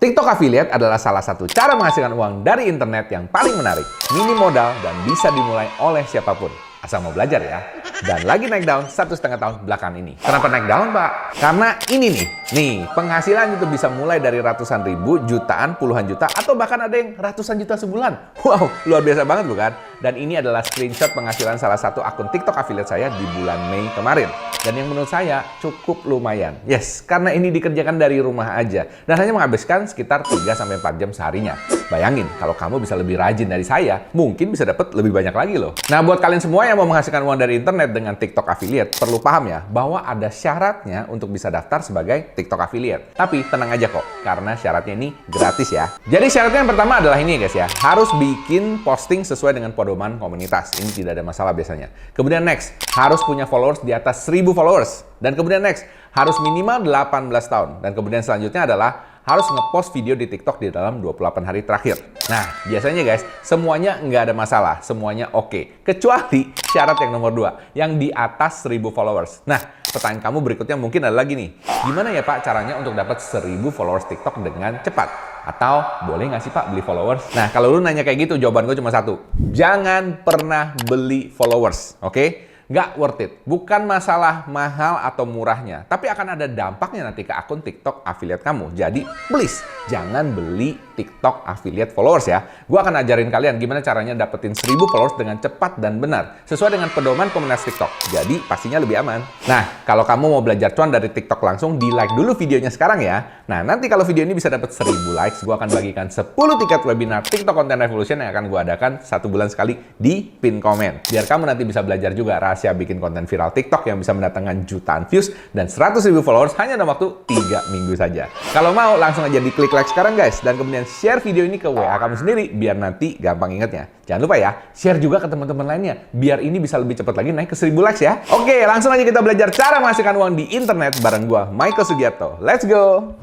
TikTok Affiliate adalah salah satu cara menghasilkan uang dari internet yang paling menarik, minim modal, dan bisa dimulai oleh siapapun. Asal mau belajar ya. Dan lagi naik daun 1,5 tahun belakangan ini. Kenapa naik daun, Pak? Karena ini nih, penghasilan itu bisa mulai dari ratusan ribu, jutaan, puluhan juta, atau bahkan ada yang ratusan juta sebulan. Wow, luar biasa banget bukan? Dan ini adalah screenshot penghasilan salah satu akun TikTok affiliate saya di bulan Mei kemarin. Dan yang menurut saya cukup lumayan. Yes, karena ini dikerjakan dari rumah aja. Dan hanya menghabiskan sekitar 3-4 jam seharinya. Bayangin, kalau kamu bisa lebih rajin dari saya, mungkin bisa dapat lebih banyak lagi loh. Nah, buat kalian semua yang mau menghasilkan uang dari internet dengan TikTok Affiliate, perlu paham ya, bahwa ada syaratnya untuk bisa daftar sebagai TikTok Affiliate. Tapi tenang aja kok, karena syaratnya ini gratis ya. Jadi syaratnya yang pertama adalah ini ya guys ya, harus bikin posting sesuai dengan pedoman komunitas. Ini tidak ada masalah biasanya. Kemudian next, harus punya followers di atas 1000 followers. Dan kemudian next, harus minimal 18 tahun. Dan kemudian selanjutnya adalah harus ngepost video di TikTok di dalam 28 hari terakhir. Nah, biasanya guys, semuanya nggak ada masalah, semuanya oke. Kecuali syarat yang nomor 2, yang di atas 1000 followers. Nah, pertanyaan kamu berikutnya mungkin adalah gini, gimana ya Pak caranya untuk dapat 1000 followers TikTok dengan cepat? Atau boleh nggak sih Pak beli followers? Nah, kalau lu nanya kayak gitu, jawaban gue cuma satu. Jangan pernah beli followers, oke? Nggak worth it. Bukan masalah mahal atau murahnya, tapi akan ada dampaknya nanti ke akun TikTok affiliate kamu. Jadi, please, jangan beli TikTok affiliate followers ya. Gue akan ajarin kalian gimana caranya dapetin 1000 followers dengan cepat dan benar, sesuai dengan pedoman komunitas TikTok. Jadi, pastinya lebih aman. Nah, kalau kamu mau belajar cuan dari TikTok langsung, di like dulu videonya sekarang ya. Nah, nanti kalau video ini bisa dapat 1000 likes, gue akan bagikan 10 tiket webinar TikTok Content Revolution yang akan gue adakan 1 bulan sekali di pin komen. Biar kamu nanti bisa belajar juga rahasia bikin konten viral TikTok yang bisa mendatangkan jutaan views dan 100.000 followers hanya dalam waktu 3 minggu saja. Kalau mau, langsung aja diklik like sekarang guys, dan kemudian share video ini ke WA kamu sendiri biar nanti gampang ingetnya. Jangan lupa ya, share juga ke teman-teman lainnya biar ini bisa lebih cepat lagi naik ke 1000 likes ya. Oke, langsung aja kita belajar cara menghasilkan uang di internet bareng gua, Michael Sugiarto. Let's go!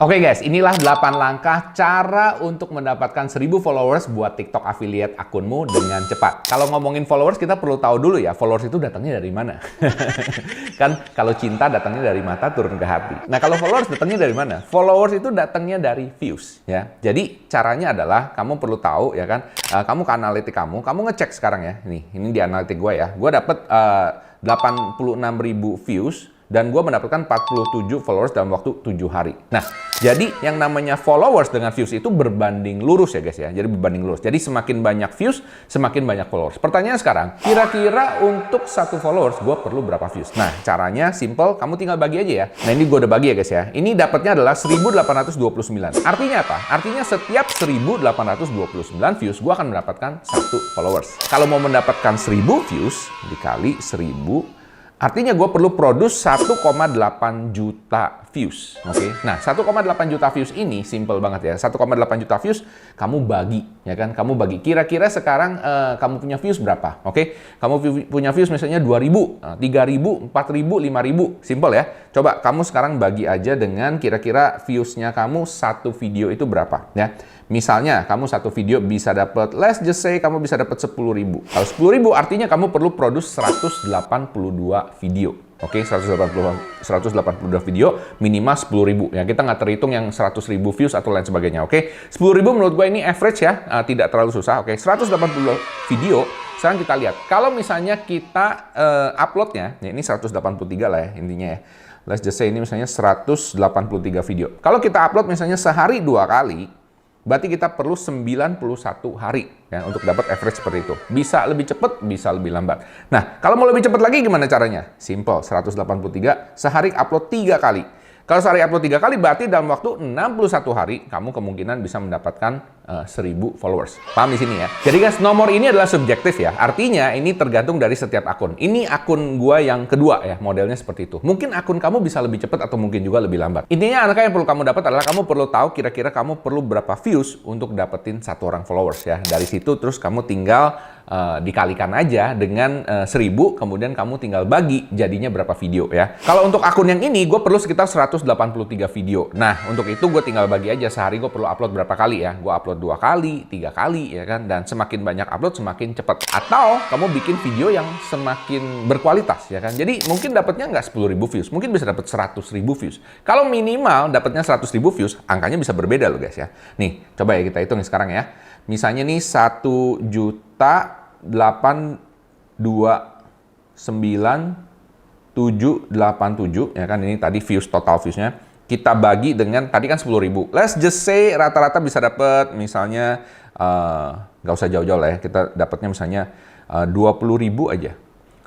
Oke guys, inilah 8 langkah cara untuk mendapatkan 1000 followers buat TikTok affiliate akunmu dengan cepat. Kalau ngomongin followers, kita perlu tahu dulu ya, followers itu datangnya dari mana? Kan kalau cinta datangnya dari mata turun ke hati. Nah, kalau followers datangnya dari mana? Followers itu datangnya dari views ya. Jadi caranya adalah kamu perlu tahu ya kan, kamu ke analitik kamu ngecek sekarang ya. Ini di analitik gue ya. Gue dapet 86.000 views dan gue mendapatkan 47 followers dalam waktu 7 hari. Nah, jadi yang namanya followers dengan views itu berbanding lurus ya guys ya. Jadi berbanding lurus. Jadi semakin banyak views, semakin banyak followers. Pertanyaan sekarang, kira-kira untuk 1 followers gue perlu berapa views? Nah, caranya simple, kamu tinggal bagi aja ya. Nah, ini gue udah bagi ya guys ya. Ini dapatnya adalah 1829. Artinya apa? Artinya setiap 1829 views, gue akan mendapatkan 1 followers. Kalau mau mendapatkan 1000 views dikali 1000, artinya gue perlu produce 1,8 juta views. Oke. Nah, 1,8 juta views ini simple banget ya. 1,8 juta views kamu bagi, ya kan? Kamu bagi. Kira-kira sekarang kamu punya views berapa? Oke. Kamu punya views misalnya 2.000, 3.000, 4.000, 5.000. Simple ya. Coba kamu sekarang bagi aja dengan kira-kira viewsnya kamu satu video itu berapa, ya. Misalnya, kamu satu video bisa dapat, let's just say kamu bisa dapat 10.000. Kalau 10.000 artinya kamu perlu produce 182 video. Oke, 182 video minimal 10.000. Ya, kita nggak terhitung yang 100.000 views atau lain sebagainya. Oke, 10.000 menurut gue ini average ya, tidak terlalu susah. Oke, 182 video. Sekarang kita lihat, kalau misalnya kita uploadnya, ya ini 183 lah ya intinya ya. Let's just say ini misalnya 183 video. Kalau kita upload misalnya sehari 2 kali, berarti kita perlu 91 hari ya untuk dapat average seperti itu. Bisa lebih cepat, bisa lebih lambat. Nah, kalau mau lebih cepat lagi gimana caranya? Simple, 183 sehari upload 3 kali. Kalau sehari upload 3 kali, berarti dalam waktu 61 hari, kamu kemungkinan bisa mendapatkan 1000 followers. Paham di sini ya? Jadi guys, nomor ini adalah subjektif ya. Artinya, ini tergantung dari setiap akun. Ini akun gua yang kedua ya, modelnya seperti itu. Mungkin akun kamu bisa lebih cepat atau mungkin juga lebih lambat. Intinya, angka yang perlu kamu dapat adalah kamu perlu tahu kira-kira kamu perlu berapa views untuk dapetin 1 orang followers ya. Dari situ, terus kamu tinggal dikalikan aja dengan 1000, kemudian kamu tinggal bagi jadinya berapa video ya. Kalau untuk akun yang ini, gue perlu sekitar 183 video. Nah, untuk itu gue tinggal bagi aja sehari gue perlu upload berapa kali ya. Gue upload upload 2 kali, 3 kali, ya kan? Dan semakin banyak upload, semakin cepat. Atau kamu bikin video yang semakin berkualitas, ya kan? Jadi mungkin dapatnya nggak 10.000 views, mungkin bisa dapat 100.000 views. Kalau minimal dapatnya 100.000 views, angkanya bisa berbeda loh guys ya. Nih, coba ya kita hitung sekarang ya. Misalnya nih 1.829.787, ya kan? Ini tadi views, total viewsnya. Kita bagi dengan, tadi kan 10.000. Let's just say rata-rata bisa dapat misalnya, nggak usah jauh-jauh lah ya, kita dapatnya misalnya 20.000 aja.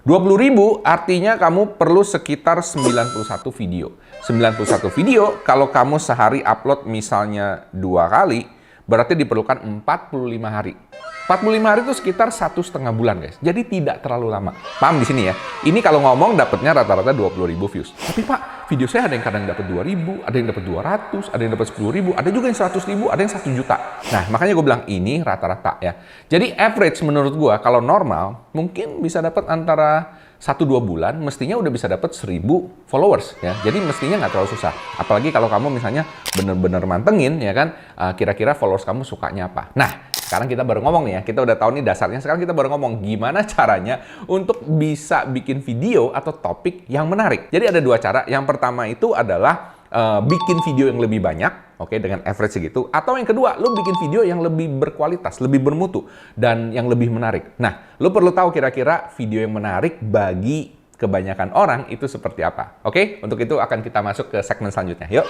20.000 artinya kamu perlu sekitar 91 video. 91 video, kalau kamu sehari upload misalnya 2 kali, berarti diperlukan 45 hari. 45 hari itu sekitar 1,5 bulan guys. Jadi tidak terlalu lama. Paham di sini ya? Ini kalau ngomong dapatnya rata-rata 20.000 views. Tapi Pak, video saya ada yang kadang dapat 2.000, ada yang dapat 200, ada yang dapat 10.000, ada juga yang 100.000, ada yang 1 juta. Nah, makanya gue bilang ini rata-rata ya. Jadi average menurut gue kalau normal mungkin bisa dapat antara 1-2 bulan mestinya udah bisa dapat 1.000 followers ya. Jadi mestinya nggak terlalu susah. Apalagi kalau kamu misalnya bener-bener mantengin ya kan, kira-kira followers kamu sukanya apa. Nah, sekarang kita baru ngomong nih ya, kita udah tahu nih dasarnya, sekarang kita baru ngomong gimana caranya untuk bisa bikin video atau topik yang menarik. Jadi ada 2 cara. Yang pertama itu adalah bikin video yang lebih banyak, oke, dengan average segitu. Atau yang kedua, lu bikin video yang lebih berkualitas, lebih bermutu, dan yang lebih menarik. Nah, lu perlu tahu kira-kira video yang menarik bagi kebanyakan orang itu seperti apa. Oke, untuk itu akan kita masuk ke segmen selanjutnya. Yuk!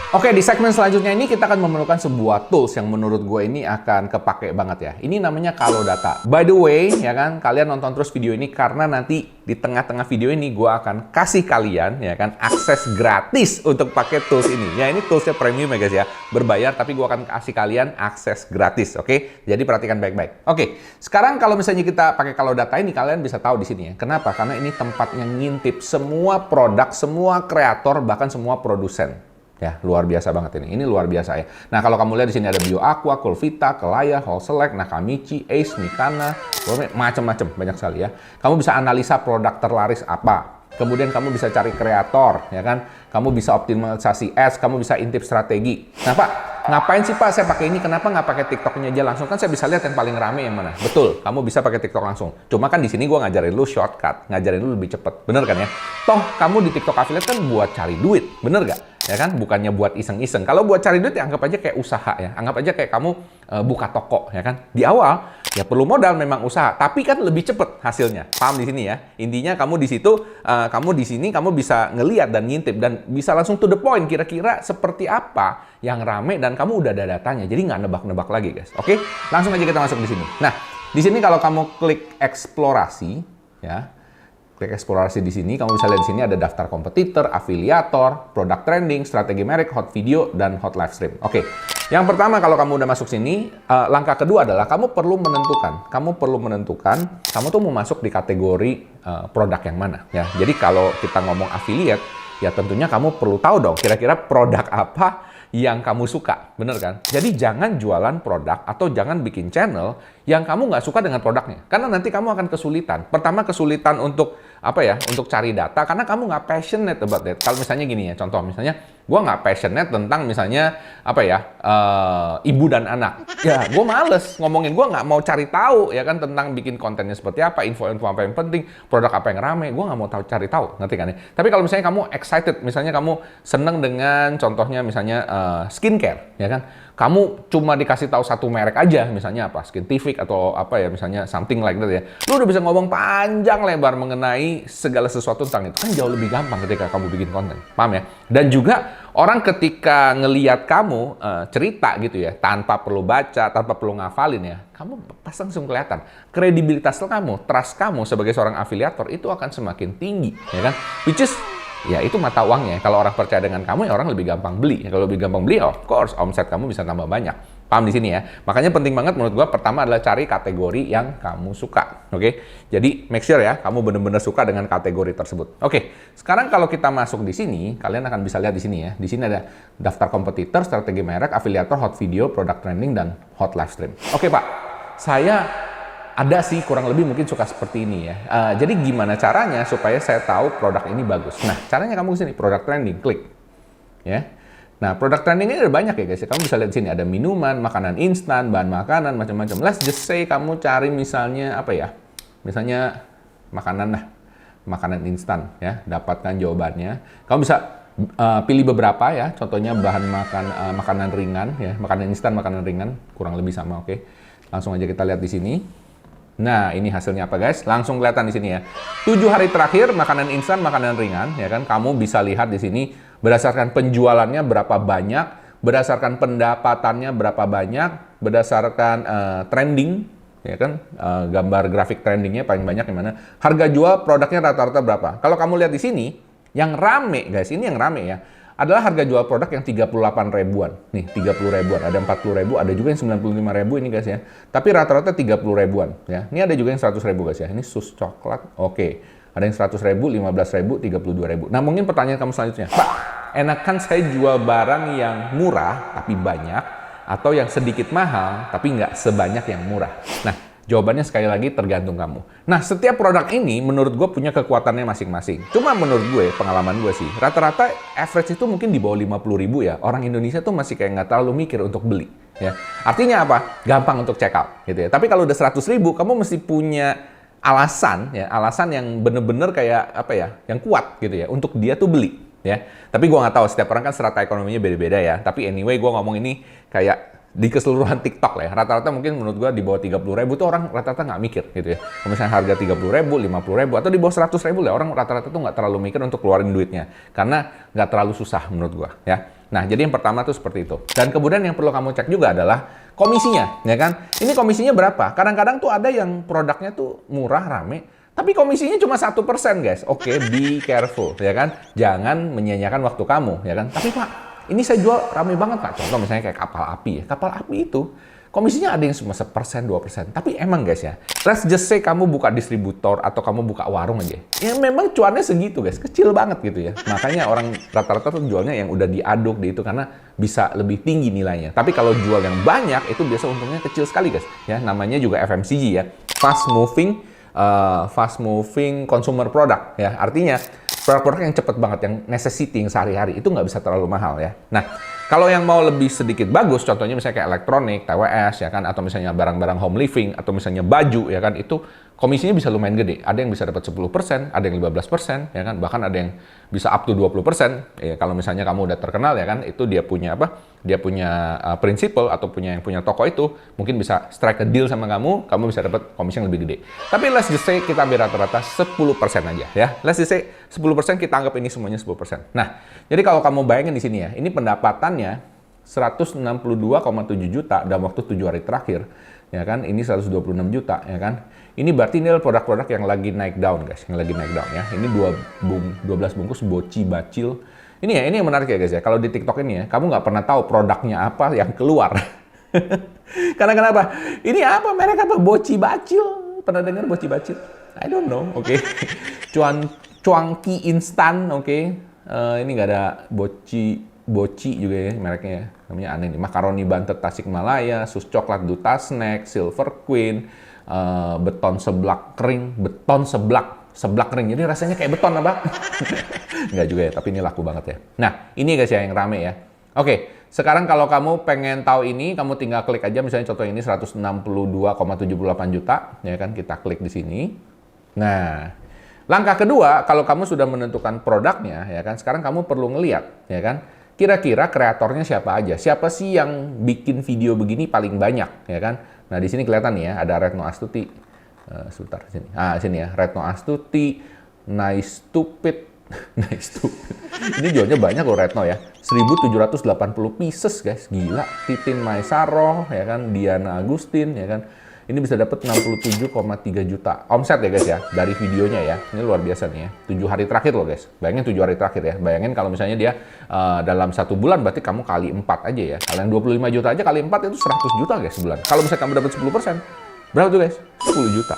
Oke, di segmen selanjutnya ini kita akan memerlukan sebuah tools yang menurut gue ini akan kepake banget ya. Ini namanya Kalodata. By the way, ya kan, kalian nonton terus video ini karena nanti di tengah-tengah video ini gue akan kasih kalian ya kan akses gratis untuk pakai tools ini. Ya, ini toolsnya premium ya guys ya, berbayar, tapi gue akan kasih kalian akses gratis. Oke, jadi perhatikan baik-baik. Oke, sekarang kalau misalnya kita pakai Kalodata ini, kalian bisa tahu di sini ya. Kenapa? Karena ini tempatnya ngintip semua produk, semua kreator, bahkan semua produsen. Ya, luar biasa banget ini. Ini luar biasa ya. Nah, kalau kamu lihat di sini ada BioAqua, Coolvita, Kelaya, Whole Select, Nakamichi, Ace, Mikana, macam-macam, banyak sekali ya. Kamu bisa analisa produk terlaris apa. Kemudian kamu bisa cari kreator, ya kan? Kamu bisa optimalisasi ads, kamu bisa intip strategi. Nah, Pak, ngapain sih Pak saya pakai ini? Kenapa nggak pakai TikToknya aja langsung? Kan saya bisa lihat yang paling rame yang mana. Betul, kamu bisa pakai TikTok langsung. Cuma kan di sini gue ngajarin lu shortcut, ngajarin lu lebih cepet. Bener kan ya? Toh, kamu di TikTok affiliate kan buat cari duit, bener gak? Ya kan, bukannya buat iseng-iseng. Kalau buat cari duit ya anggap aja kayak usaha ya. Anggap aja kayak kamu buka toko ya kan. Di awal ya perlu modal memang usaha, tapi kan lebih cepet hasilnya. Paham di sini ya? Intinya kamu di situ, kamu di sini kamu bisa ngelihat dan ngintip dan bisa langsung to the point. Kira-kira seperti apa yang rame dan kamu udah ada datanya. Jadi nggak nebak-nebak lagi guys. Oke, langsung aja kita masuk di sini. Nah, di sini kalau kamu klik eksplorasi ya. Klik eksplorasi di sini, kamu bisa lihat di sini ada daftar kompetitor, afiliator, produk trending, strategi merek, hot video, dan hot live stream. Oke, yang pertama kalau kamu udah masuk sini, langkah kedua adalah kamu perlu menentukan, kamu tuh mau masuk di kategori produk yang mana. Ya, jadi kalau kita ngomong affiliate, ya tentunya kamu perlu tahu dong kira-kira produk apa yang kamu suka, bener kan? Jadi jangan jualan produk atau jangan bikin channel yang kamu nggak suka dengan produknya. Karena nanti kamu akan kesulitan. Pertama kesulitan untuk apa ya? Untuk cari data karena kamu nggak passionate about that. Kalau misalnya gini ya, contoh misalnya gue nggak passionate tentang misalnya apa ya? Ibu dan anak. Ya, gue males ngomongin, gue nggak mau cari tahu ya kan tentang bikin kontennya seperti apa, info-info apa yang penting, produk apa yang rame, gue nggak mau cari tahu, ngerti kan ya? Tapi kalau misalnya kamu excited, misalnya kamu seneng dengan contohnya misalnya skincare, ya kan? Kamu cuma dikasih tahu satu merek aja, misalnya apa, Skintific atau apa ya, misalnya something like that ya. Lu udah bisa ngomong panjang lebar mengenai segala sesuatu tentang itu. Kan jauh lebih gampang ketika kamu bikin konten, paham ya? Dan juga orang ketika ngelihat kamu cerita gitu ya, tanpa perlu baca, tanpa perlu ngafalin ya, kamu pasti langsung kelihatan. Kredibilitas kamu, trust kamu sebagai seorang afiliator itu akan semakin tinggi, ya kan? Which is ya itu mata uangnya. Kalau orang percaya dengan kamu, ya orang lebih gampang beli. Kalau lebih gampang beli, of course, omset kamu bisa tambah banyak. Paham di sini ya? Makanya penting banget menurut gua, pertama adalah cari kategori yang kamu suka. Oke? Jadi make sure ya, kamu benar-benar suka dengan kategori tersebut. Oke, sekarang kalau kita masuk di sini, kalian akan bisa lihat di sini ya. Di sini ada daftar kompetitor, strategi merek, afiliator, hot video, product trending, dan hot live stream. Oke Pak, saya ada sih kurang lebih mungkin suka seperti ini ya. Jadi gimana caranya supaya saya tahu produk ini bagus? Nah, caranya kamu ke sini, product trending, klik. Ya. Nah, produk trending ini ada banyak ya guys. Kamu bisa lihat sini ada minuman, makanan instan, bahan makanan, macam-macam. Let's just say kamu cari misalnya apa ya? Misalnya makanan lah, makanan instan ya. Dapatkan jawabannya. Kamu bisa pilih beberapa ya. Contohnya bahan makanan ringan ya, makanan instan, makanan ringan, kurang lebih sama, oke. Langsung aja kita lihat di sini. Nah, ini hasilnya apa guys? Langsung kelihatan di sini ya. 7 hari terakhir makanan instan, makanan ringan ya kan. Kamu bisa lihat di sini berdasarkan penjualannya berapa banyak, berdasarkan pendapatannya berapa banyak, berdasarkan trending ya kan. Gambar grafik trendingnya paling banyak yang mana. Harga jual produknya rata-rata berapa? Kalau kamu lihat di sini, yang rame guys, ini yang rame ya, adalah harga jual produk yang 38 ribuan. Nih, 30 ribuan. Ada 40 ribu, ada juga yang 95 ribu ini guys ya. Tapi rata-rata 30 ribuan ya. Ini ada juga yang 100 ribu guys ya. Ini sus coklat. Oke. Ada yang 100 ribu, 15 ribu, 32 ribu. Nah, mungkin pertanyaan kamu selanjutnya, Pak, enakan saya jual barang yang murah tapi banyak, atau yang sedikit mahal tapi nggak sebanyak yang murah? Nah, jawabannya sekali lagi tergantung kamu. Nah, setiap produk ini menurut gue punya kekuatannya masing-masing. Cuma menurut gue, pengalaman gue sih, rata-rata average itu mungkin di bawah 50 ribu ya. Orang Indonesia tuh masih kayak nggak terlalu mikir untuk beli. Ya. Artinya apa? Gampang untuk check out. Gitu ya. Tapi kalau udah 100 ribu, kamu mesti punya alasan yang bener-bener kayak apa ya, yang kuat gitu ya, untuk dia tuh beli. Ya. Tapi gue nggak tahu, setiap orang kan strata ekonominya beda-beda ya. Tapi anyway, gue ngomong ini kayak di keseluruhan TikTok lah ya, rata-rata mungkin menurut gua di bawah 30 ribu tuh orang rata-rata nggak mikir gitu ya. Kalau misalnya harga 30 ribu, 50 ribu, atau di bawah 100 ribu lah, orang rata-rata tuh nggak terlalu mikir untuk keluarin duitnya. Karena nggak terlalu susah menurut gua ya. Nah, jadi yang pertama tuh seperti itu. Dan kemudian yang perlu kamu cek juga adalah komisinya, ya kan? Ini komisinya berapa? Kadang-kadang tuh ada yang produknya tuh murah, rame, tapi komisinya cuma 1% guys. Oke, be careful, ya kan? Jangan menyia-nyiakan waktu kamu, ya kan? Tapi Pak, ini saya jual rame banget Pak. Contoh misalnya kayak kapal api ya. Kapal api itu komisinya ada yang cuma 1%, 2%. Tapi emang guys ya, let's just say kamu buka distributor atau kamu buka warung aja. Ya memang cuannya segitu guys, kecil banget gitu ya. Makanya orang rata-rata tuh jualnya yang udah diaduk di itu karena bisa lebih tinggi nilainya. Tapi kalau jual yang banyak itu biasa untungnya kecil sekali guys. Ya namanya juga FMCG ya, fast moving consumer product ya. Artinya produk-produk yang cepet banget, yang necessity, yang sehari-hari, itu nggak bisa terlalu mahal ya. Nah, kalau yang mau lebih sedikit bagus, contohnya misalnya kayak elektronik, TWS, ya kan, atau misalnya barang-barang home living, atau misalnya baju, ya kan, itu komisinya bisa lumayan gede. Ada yang bisa dapat 10%, ada yang 15%, ya kan, bahkan ada yang bisa up to 20%. Ya, kalau misalnya kamu udah terkenal, ya kan, itu dia punya apa? Dia punya prinsipal atau yang punya toko itu, mungkin bisa strike a deal sama kamu bisa dapat komisi yang lebih gede. Tapi let's just say kita ambil rata-rata 10% aja, ya. Let's just say 10% kita anggap ini semuanya 10%. Nah, jadi kalau kamu bayangin di sini ya, ini pendapatannya 162,7 juta dalam waktu 7 hari terakhir, ya kan? Ini 126 juta, ya kan? Ini berarti ini adalah produk-produk yang lagi naik down, guys, yang lagi naik down ya. Ini 12 bungkus boci bacil. Ini ya, ini yang menarik ya guys ya. Kalau di TikTok ini ya, kamu nggak pernah tahu produknya apa yang keluar. Karena kenapa? Ini apa? Merek apa? Boci bacil. Pernah dengar boci bacil? I don't know. Oke. Cuanki instan. Oke. Ini nggak ada boci juga ya mereknya ya. Namanya aneh nih. Makaroni Bantet Tasikmalaya, sus coklat Duta Snack, Silver Queen, beton seblak kering, seblak kering. Jadi rasanya kayak beton apa? Nggak juga ya, tapi ini laku banget ya. Nah, ini guys ya yang rame ya. Oke, sekarang kalau kamu pengen tahu ini, kamu tinggal klik aja misalnya contoh ini 162,78 juta, ya kan? Kita klik di sini. Nah, langkah kedua, kalau kamu sudah menentukan produknya, ya kan? Sekarang kamu perlu ngeliat, ya kan? Kira-kira kreatornya siapa aja? Siapa sih yang bikin video begini paling banyak, ya kan? Nah, di sini kelihatan nih ya, ada Retno Astuti. Sebentar sini. Sini ya, Retno Astuti, Nice Stupid. Ini jualnya banyak loh Retno ya. 1.780 pieces guys, gila. Titin Maesaro, ya kan, Diana Agustin, ya kan. Ini bisa dapat 67,3 juta omset ya guys ya, dari videonya ya. Ini luar biasa nih ya. 7 hari terakhir loh guys. Bayangin 7 hari terakhir ya. Bayangin kalau misalnya dia dalam 1 bulan berarti kamu kali 4 aja ya. Kalau yang 25 juta aja kali 4 itu 100 juta guys sebulan. Kalau misalnya kamu dapat 10%, berapa tuh guys? 10 juta.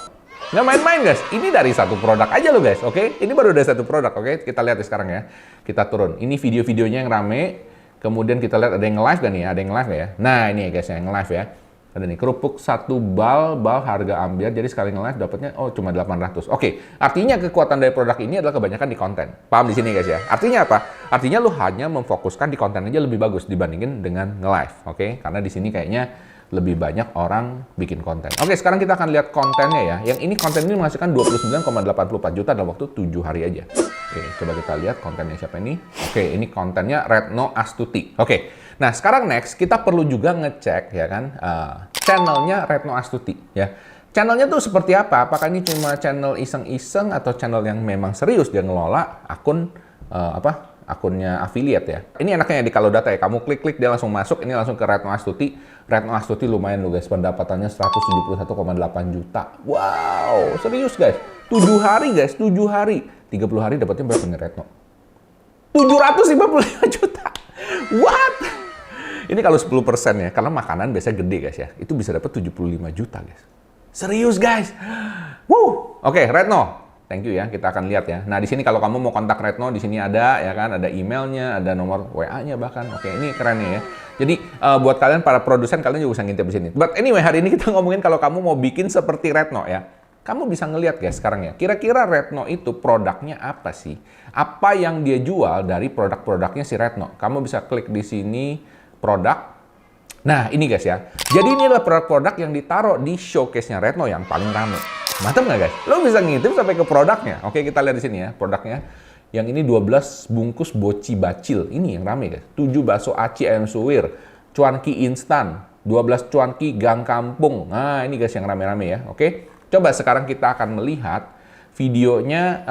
Nggak main-main guys. Ini dari satu produk aja loh guys. Oke? Ini baru dari satu produk. Oke? Kita lihat ya sekarang ya. Kita turun. Ini video-videonya yang rame. Kemudian kita lihat ada yang live kan ya? Ada yang live ya? Nah ini ya guys yang live ya. Ada nih, kerupuk 1 bal harga ambiar, jadi sekali nge-live dapatnya cuma 800. Oke, artinya kekuatan dari produk ini adalah kebanyakan di konten. Paham di sini guys ya? Artinya apa? Artinya lu hanya memfokuskan di konten aja lebih bagus dibandingin dengan nge-live. Oke, karena di sini kayaknya lebih banyak orang bikin konten. Oke, sekarang kita akan lihat kontennya ya. Yang ini konten ini menghasilkan 29,84 juta dalam waktu 7 hari aja. Oke, coba kita lihat kontennya siapa ini. Oke, ini kontennya Retno Astuti. Oke, nah sekarang next kita perlu juga ngecek ya kan channelnya Retno Astuti ya. Channelnya tuh seperti apa? Apakah ini cuma channel iseng-iseng atau channel yang memang serius dia ngelola akun akunnya affiliate ya. Ini enaknya di kalau data ya, kamu klik-klik dia langsung masuk, ini langsung ke Retno Astuti. Retno Astuti lumayan loh guys, pendapatannya 171,8 juta. Wow, serius guys. 7 hari guys, 7 hari. 30 hari dapatnya berapa nih Retno? 755 juta. What? Ini kalau 10% ya, karena makanan biasanya gede guys ya. Itu bisa dapat 75 juta guys. Serius guys. Woo. Oke, Retno. Thank you ya, kita akan lihat ya. Nah, di sini kalau kamu mau kontak Retno, di sini ada ya kan, ada emailnya, ada nomor WA-nya bahkan. Oke, ini keren nih ya. Jadi buat kalian para produsen, kalian juga bisa ngintip di sini. But anyway, hari ini kita ngomongin kalau kamu mau bikin seperti Retno ya. Kamu bisa ngelihat guys sekarang ya. Kira-kira Retno itu produknya apa sih? Apa yang dia jual dari produk-produknya si Retno? Kamu bisa klik di sini produk. Nah, ini guys ya. Jadi ini adalah produk-produk yang ditaruh di showcase-nya Retno yang paling rame. Mantap nggak guys? Lo bisa ngintip sampai ke produknya. Oke, kita lihat di sini ya produknya. Yang ini 12 bungkus boci bacil. Ini yang rame guys. 7 bakso aci ayam suwir. Cuanki instan. 12 cuanki gang kampung. Nah, ini guys yang rame-rame ya. Oke. Coba sekarang kita akan melihat videonya.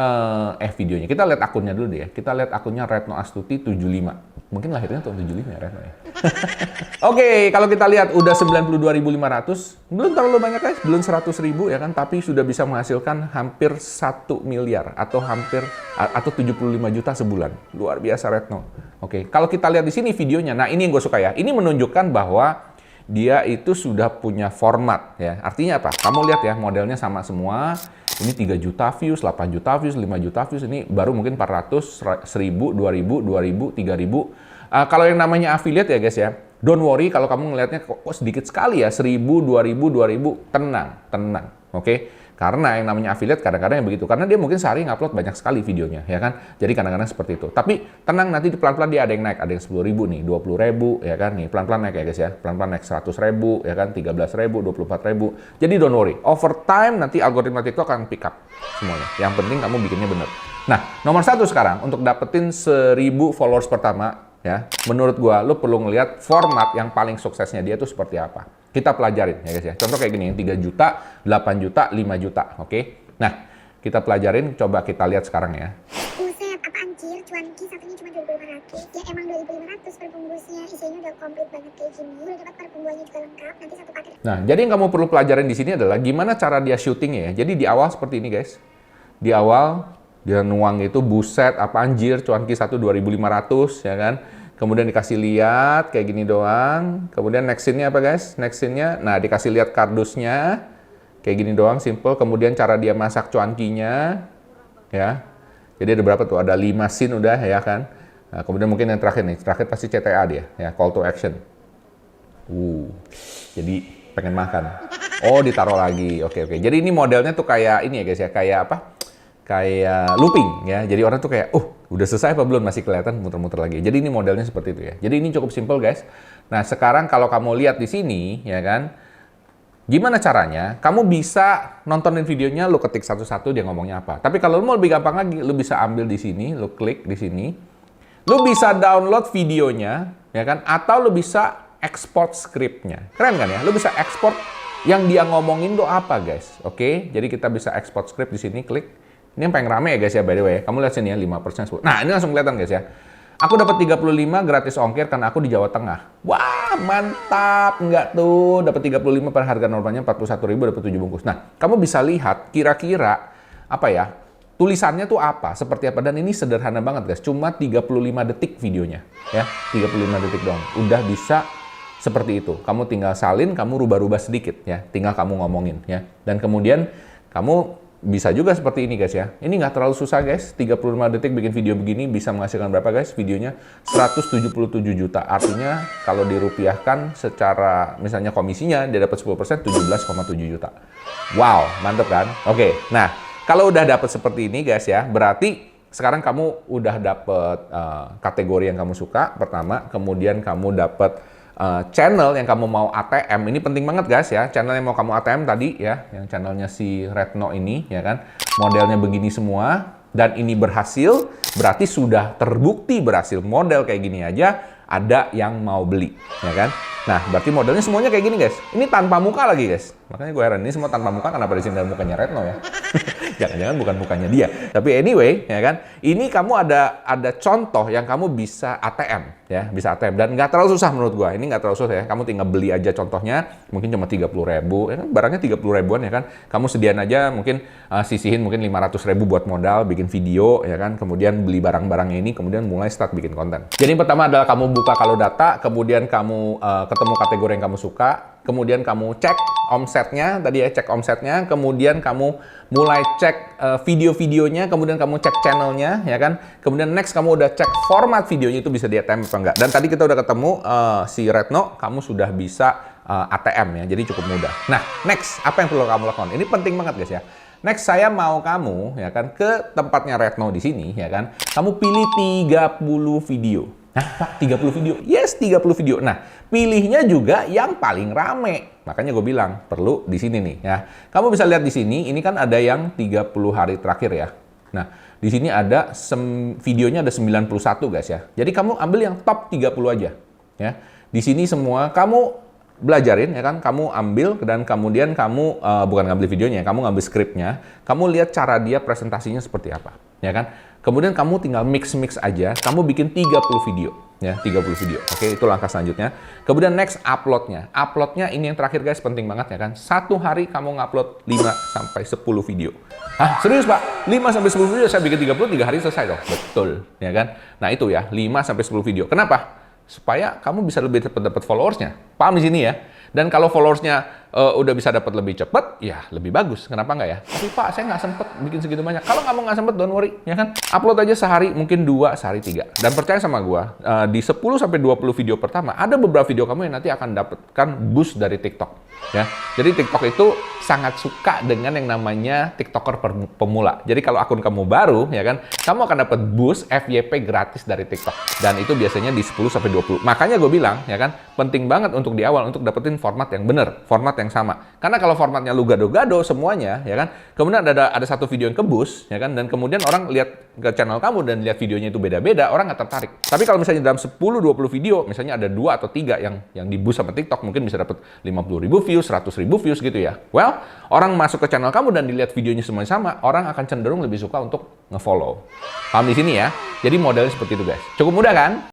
Videonya. Kita lihat akunnya dulu deh ya. Kita lihat akunnya Retno Astuti 75. Mungkin lahirnya tahun 75 ya Retno ya. Oke, kalau kita lihat udah 92.500, belum terlalu banyak guys, belum 100.000 ya kan, tapi sudah bisa menghasilkan hampir 1 miliar atau 75 juta sebulan. Luar biasa Retno. Oke, kalau kita lihat di sini videonya, nah ini yang gue suka ya. Ini menunjukkan bahwa dia itu sudah punya format ya. Artinya apa? Kamu lihat ya, modelnya sama semua. Ini 3 juta views, 8 juta views, 5 juta views, ini baru mungkin 400, 1000, 2000, 2000, 3000. Kalau yang namanya affiliate ya guys ya, don't worry kalau kamu ngelihatnya kok sedikit sekali ya, 1000, 2000, 2000, tenang, oke? Karena yang namanya affiliate kadang-kadang yang begitu, karena dia mungkin sehari ngupload banyak sekali videonya, ya kan? Jadi kadang-kadang seperti itu. Tapi tenang, nanti pelan-pelan dia ada yang naik, ada yang 10.000 nih, 20.000, ya kan? Nih pelan-pelan naik ya guys ya, pelan-pelan naik 100.000, ya kan? 13.000, 24.000. Jadi don't worry, over time nanti algoritma TikTok akan pick up semuanya. Yang penting kamu bikinnya bener. Nah, nomor 1 sekarang untuk dapetin 1000 followers pertama, ya, menurut gua lo perlu ngelihat format yang paling suksesnya dia tuh seperti apa. Kita pelajarin ya guys ya. Contoh kayak gini, 3 juta, 8 juta, 5 juta, oke? Nah, kita pelajarin, coba kita lihat sekarang ya. Buset, apa anjir, cuanki satunya cuma 2.500. Ya emang 2.500 per bungkusnya, isinya udah komplit banget kayak gini. Udah dapat per bumbunya juga lengkap, nanti satu paket. Nah, jadi yang kamu perlu pelajarin di sini adalah gimana cara dia syutingnya ya. Jadi di awal seperti ini guys. Di awal dia nuang itu, buset, apa anjir, cuanki 2.500 ya kan? Kemudian dikasih lihat kayak gini doang. Kemudian next scene-nya apa guys? Next scene-nya, nah dikasih lihat kardusnya kayak gini doang, simple. Kemudian cara dia masak cuankinya, ya. Jadi ada berapa tuh? Ada 5 scene udah ya kan. Nah, kemudian mungkin yang terakhir nih, terakhir pasti CTA dia, ya, call to action. Jadi pengen makan. Oh, ditaruh lagi. Oke. Jadi ini modelnya tuh kayak ini ya guys ya, kayak apa? Kayak looping ya. Jadi orang tuh kayak, udah selesai apa belum? Masih kelihatan muter-muter lagi. Jadi ini modelnya seperti itu ya. Jadi ini cukup simple guys. Nah, sekarang kalau kamu lihat di sini ya kan, gimana caranya? Kamu bisa nontonin videonya, lu ketik satu-satu dia ngomongnya apa. Tapi kalau lu mau lebih gampang lagi, lu bisa ambil di sini, lu klik di sini. Lu bisa download videonya ya kan, atau lu bisa export scriptnya. Keren kan ya? Lu bisa export yang dia ngomongin tuh apa guys. Oke, jadi kita bisa export script di sini, klik. Ini yang paling rame ya guys ya, by the way. Kamu lihat sini ya, 5%. Nah, ini langsung kelihatan guys ya. Aku dapat 35 gratis ongkir karena aku di Jawa Tengah. Wah, mantap. Enggak tuh, dapat 35 per harga normalnya 41.000, dapat 7 bungkus. Nah, kamu bisa lihat kira-kira apa ya? Tulisannya tuh apa, seperti apa, dan ini sederhana banget guys. Cuma 35 detik videonya, ya. 35 detik doang. Udah bisa seperti itu. Kamu tinggal salin, kamu rubah-rubah sedikit ya. Tinggal kamu ngomongin ya. Dan kemudian kamu bisa juga seperti ini guys ya. Ini nggak terlalu susah guys. 35 detik bikin video begini bisa menghasilkan berapa guys? Videonya 177 juta. Artinya kalau dirupiahkan secara misalnya komisinya dia dapat 10% 17,7 juta. Wow, mantep kan? Oke, nah kalau udah dapat seperti ini guys ya, berarti sekarang kamu udah dapat kategori yang kamu suka pertama, kemudian kamu dapat channel yang kamu mau ATM. Ini penting banget guys ya, channel yang mau kamu ATM tadi ya, yang channelnya si Retno ini ya kan, modelnya begini semua dan ini berhasil, berarti sudah terbukti berhasil. Model kayak gini aja ada yang mau beli ya kan. Nah berarti modelnya semuanya kayak gini guys, ini tanpa muka lagi guys, makanya gue heran ini semua tanpa muka, kenapa di sini ada mukanya Retno ya. Jangan-jangan bukan mukanya dia. Tapi anyway, ya kan, ini kamu ada contoh yang kamu bisa ATM, ya, bisa ATM dan nggak terlalu susah menurut gua. Ini nggak terlalu susah ya. Kamu tinggal beli aja contohnya, mungkin cuma 30.000, ya kan, barangnya 30 ribuan ya kan. Kamu sediain aja, mungkin sisihin mungkin 500.000 buat modal, bikin video, ya kan. Kemudian beli barang-barangnya ini, kemudian mulai start bikin konten. Jadi yang pertama adalah kamu buka kalau data, kemudian kamu ketemu kategori yang kamu suka. Kemudian kamu cek omsetnya, tadi ya cek omsetnya, kemudian kamu mulai cek video-videonya, kemudian kamu cek channelnya, ya kan. Kemudian next kamu udah cek format videonya itu bisa di ATM apa enggak. Dan tadi kita udah ketemu si Retno, kamu sudah bisa ATM ya, jadi cukup mudah. Nah, next apa yang perlu kamu lakukan? Ini penting banget guys ya. Next saya mau kamu ya kan ke tempatnya Retno di sini ya kan. Kamu pilih 30 video. Nah, Pak, 30 video? Yes, 30 video. Nah, pilihnya juga yang paling rame. Makanya gue bilang, perlu di sini nih ya. Kamu bisa lihat di sini, ini kan ada yang 30 hari terakhir ya. Nah, di sini ada videonya ada 91 guys ya. Jadi kamu ambil yang top 30 aja ya. Di sini semua kamu belajarin ya kan, kamu ambil dan kemudian kamu bukan ngambil videonya, kamu ngambil skripnya, kamu lihat cara dia presentasinya seperti apa, ya kan? Kemudian kamu tinggal mix aja, kamu bikin 30 video, ya 30 video. Oke, itu langkah selanjutnya. Kemudian next uploadnya. Uploadnya ini yang terakhir guys, penting banget ya kan. Satu hari kamu ngupload 5-10 video. Hah, serius Pak? 5-10 video saya bikin 30, 3 hari selesai dong. Betul, ya kan? Nah itu ya, 5-10 video. Kenapa? Supaya kamu bisa lebih cepat dapat followersnya. Paham di sini ya? Dan kalau followersnya udah bisa dapat lebih cepat, ya lebih bagus. Kenapa nggak ya? Tapi Pak, saya nggak sempet bikin segitu banyak. Kalau kamu nggak sempet, don't worry, ya kan? Upload aja sehari, mungkin 2, sehari 3. Dan percaya sama gua, di 10-20 video pertama, ada beberapa video kamu yang nanti akan dapatkan boost dari TikTok. Ya, jadi TikTok itu sangat suka dengan yang namanya TikToker pemula. Jadi kalau akun kamu baru, ya kan, kamu akan dapat boost FYP gratis dari TikTok. Dan itu biasanya di 10-20. Makanya gue bilang, ya kan, penting banget untuk di awal untuk dapetin format yang bener, format yang sama. Karena kalau formatnya lu gado-gado semuanya, ya kan, kemudian ada satu video yang ke-boost, ya kan, dan kemudian orang lihat ke channel kamu dan lihat videonya itu beda-beda, orang nggak tertarik. Tapi kalau misalnya dalam 10-20 video, misalnya ada 2 atau 3 yang di-boost sama TikTok, mungkin bisa dapat 50.000 views, 100.000 views gitu ya. Well, orang masuk ke channel kamu dan dilihat videonya semuanya sama, orang akan cenderung lebih suka untuk nge-follow. Paham di sini ya? Jadi modelnya seperti itu guys. Cukup mudah kan?